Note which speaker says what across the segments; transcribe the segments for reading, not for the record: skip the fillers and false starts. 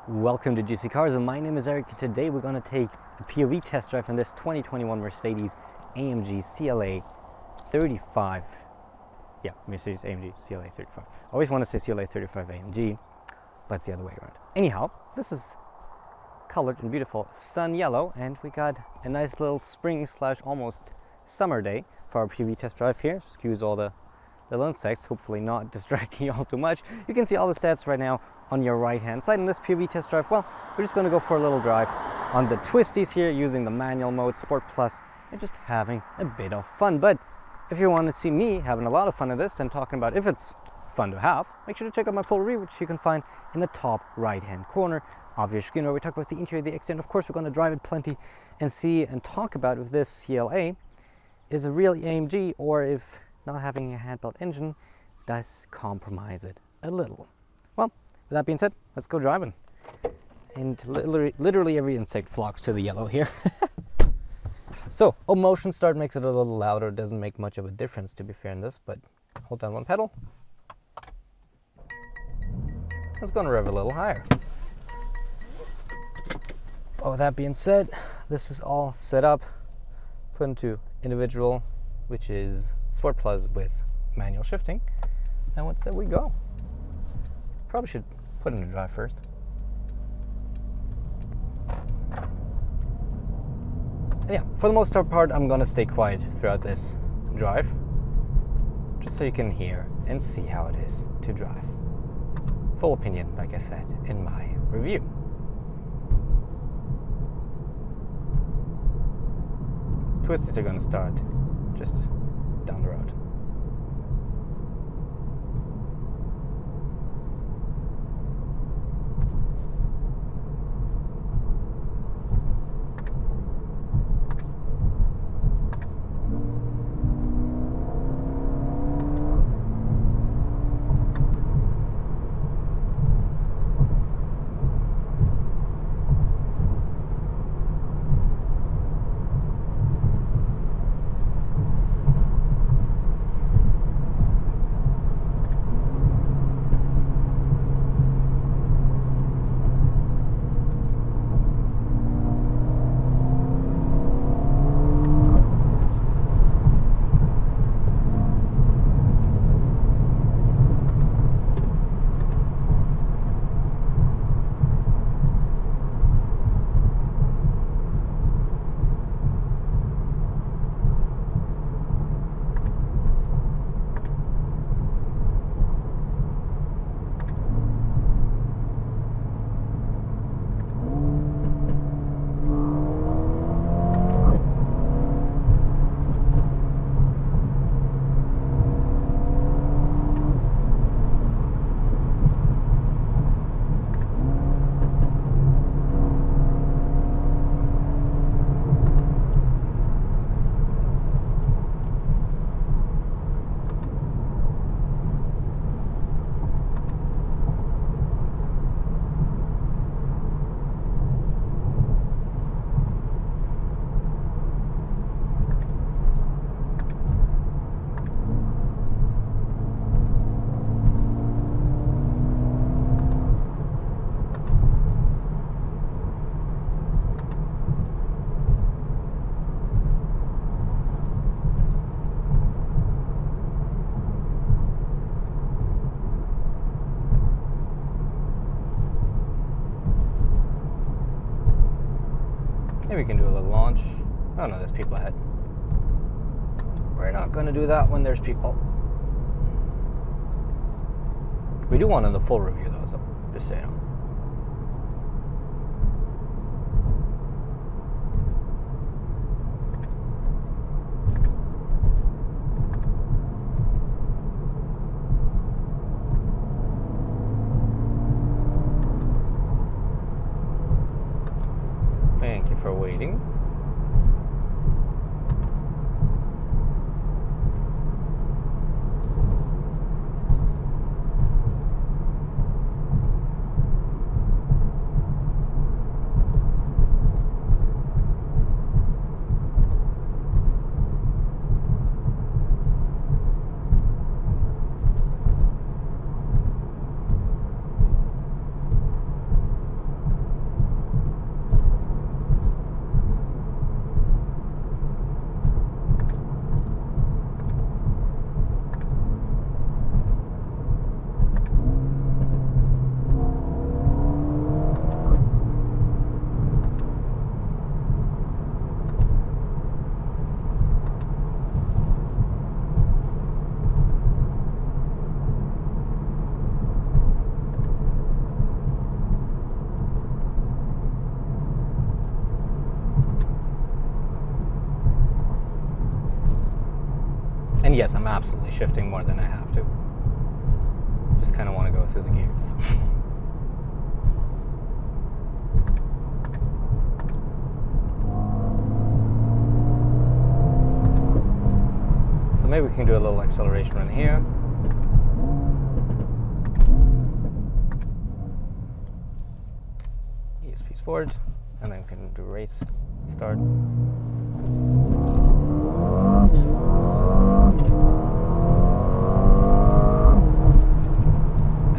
Speaker 1: Welcome to GCCars, and my name is Eric. Today we're going to take a POV test drive on this 2021 Mercedes-AMG CLA35. Yeah, Mercedes-AMG CLA35. I always want to say CLA35 AMG, but it's the other way around. Anyhow, this is colored in beautiful sun yellow, and we got a nice little spring / almost summer day for our POV test drive here. Excuse all the little insects, hopefully not distracting you all too much. You can see all the stats right now on your right hand side in this POV test drive. Well, we're just going to go for a little drive on the twisties here using the manual mode, Sport Plus, and just having a bit of fun. But if you want to see me having a lot of fun at this and talking about if it's fun to have, make sure to check out my full review, which you can find in the top right hand corner of your screen, where we talk about the interior, the exterior. Of course, we're going to drive it plenty and see and talk about if this CLA is a real AMG or if not having a handbuilt engine does compromise it a little. Well, with that being said, let's go driving. And literally every insect flocks to the yellow here. So, motion start makes it a little louder. It doesn't make much of a difference, to be fair, in this, but hold down one pedal. It's going to rev a little higher. But with that being said, this is all set up, put into individual, which is Sport Plus with manual shifting. And what say we go? Probably should put into drive first. And yeah, for the most part, I'm gonna stay quiet throughout this drive, just so you can hear and see how it is to drive. Full opinion, like I said, in my review. Twisties are gonna start just down the road. Maybe we can do a little launch. Oh no, there's people ahead. We're not going to do that when there's people. We do one in the full review though, so just so you know. Thank you for waiting. yes, I'm absolutely shifting more than I have to. Just kind of want to go through the gears. So maybe we can do a little acceleration run here. ESP Sport, and then we can do race start.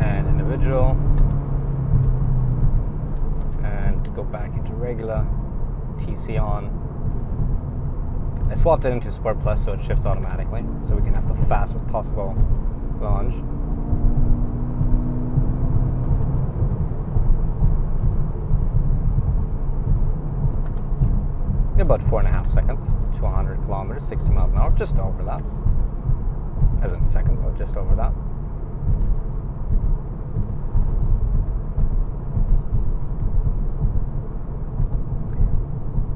Speaker 1: And individual. And go back into regular. TC on. I swapped it into Sport Plus so it shifts automatically, so we can have the fastest possible launch. About 4.5 seconds to 100 kilometers, 60 miles an hour, just over that. As in seconds, or just over that.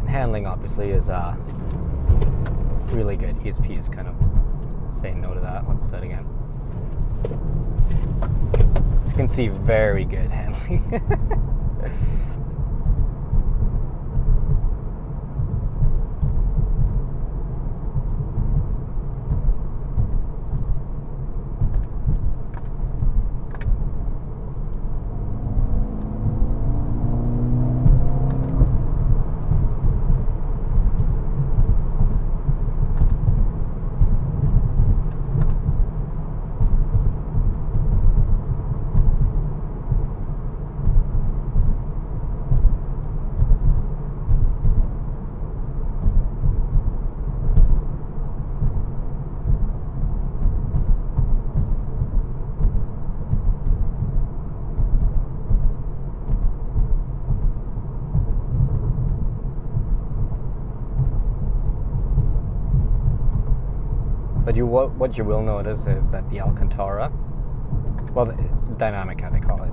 Speaker 1: And handling obviously is really good. ESP is kind of saying no to that. Let's do it again. As you can see, very good handling. But what you will notice is that the Alcantara, well, the dynamic, how they call it,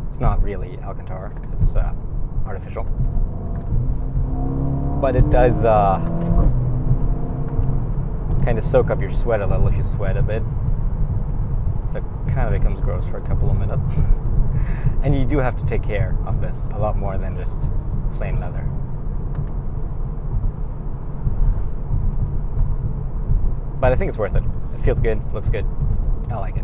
Speaker 1: it's not really Alcantara, it's artificial. But it does kind of soak up your sweat a little if you sweat a bit. So it kind of becomes gross for a couple of minutes. And you do have to take care of this a lot more than just plain leather. But I think it's worth it. It feels good, looks good. I like it.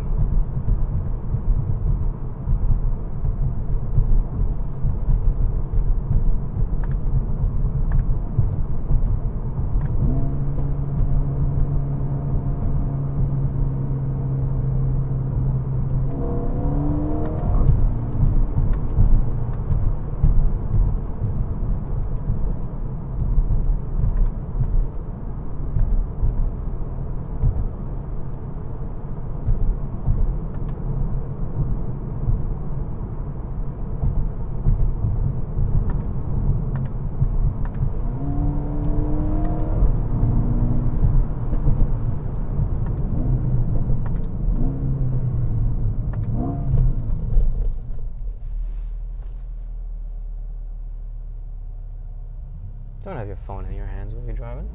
Speaker 1: Don't have your phone in your hands when you're driving.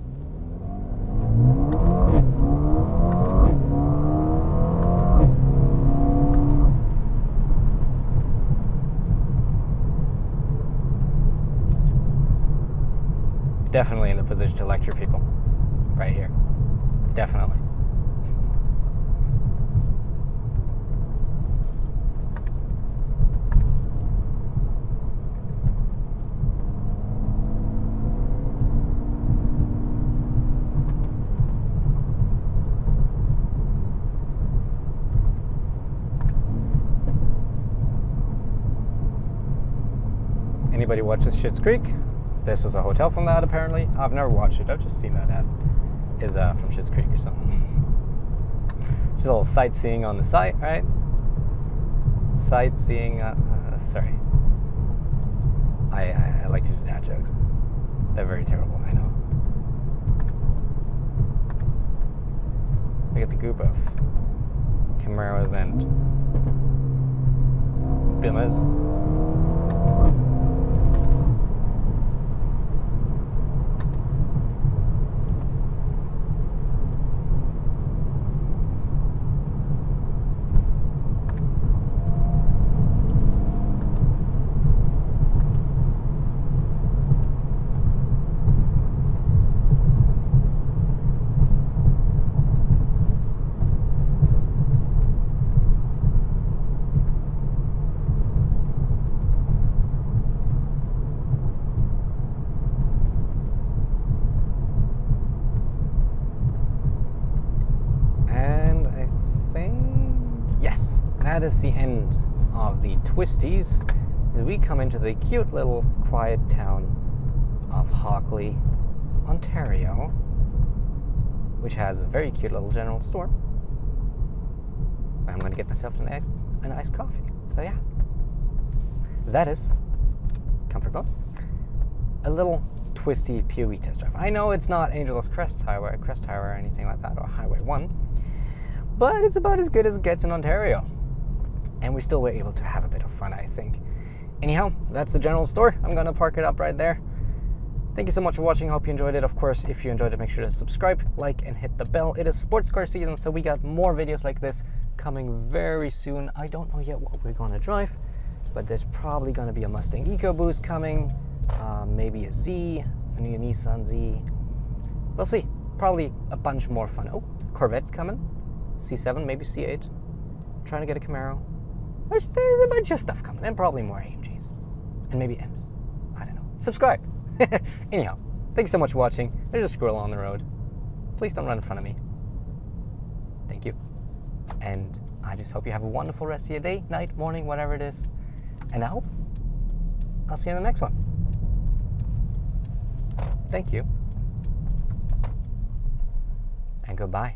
Speaker 1: Definitely in the position to lecture people. Right here. Definitely. Anybody watches Schitt's Creek? This is a hotel from that, apparently. I've never watched it. I've just seen that ad. Is from Schitt's Creek or something. Just a little sightseeing on the site, right? Sightseeing. Sorry. I like to do dad jokes. They're very terrible, I know. We get the group of Camaros and Bimas. is the end of the twisties. As we come into the cute little quiet town of Hockley, Ontario, which has a very cute little general store. I'm going to get myself a nice coffee. So yeah, that is comfortable. A little twisty POV test drive. I know it's not Angeles Crest Highway or anything like that, or Highway 1, but it's about as good as it gets in Ontario. And we still were able to have a bit of fun, I think. Anyhow, that's the general store. I'm going to park it up right there. Thank you so much for watching. I hope you enjoyed it. Of course, if you enjoyed it, make sure to subscribe, like, and hit the bell. It is sports car season, so we got more videos like this coming very soon. I don't know yet what we're going to drive, but there's probably going to be a Mustang EcoBoost coming, maybe a Z, a new Nissan Z. We'll see. Probably a bunch more fun. Oh, Corvette's coming. C7, maybe C8. Trying to get a Camaro. There's a bunch of stuff coming, and probably more AMGs. And maybe M's. I don't know. Subscribe. Anyhow, thanks so much for watching. There's a squirrel on the road. Please don't run in front of me. Thank you. And I just hope you have a wonderful rest of your day, night, morning, whatever it is. And I hope I'll see you in the next one. Thank you. And goodbye.